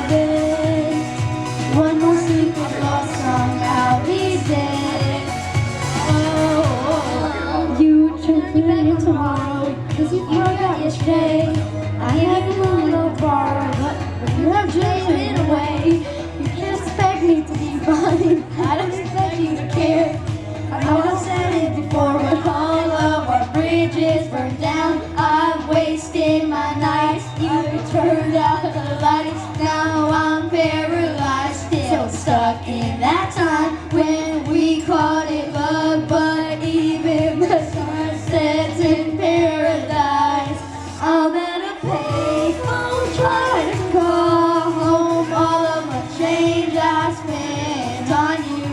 loving. One more sleep was lost, somehow he's dead. Oh, you took me back tomorrow, cause you forgot yesterday. I have a little bar, but you have driven away. You can't expect me to be fine, I don't expect you to care. I know I've said it before, but all of our bridges burned down. I've wasted my nights, you turned out the lights. Now I'm paralyzed, still stuck in that time when we called it love. But even the sun sets in paradise. I'm at a payphone trying to call home all of my change I spent on you.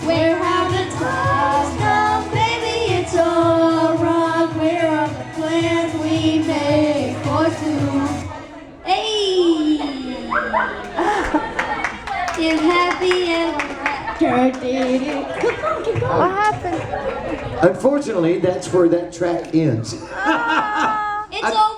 Where have the times gone, baby? It's all wrong. Where are the plans we made for two? Hey! If happy ever after did it. Come on, keep going. What happened? Unfortunately, that's where that track ends. It's over.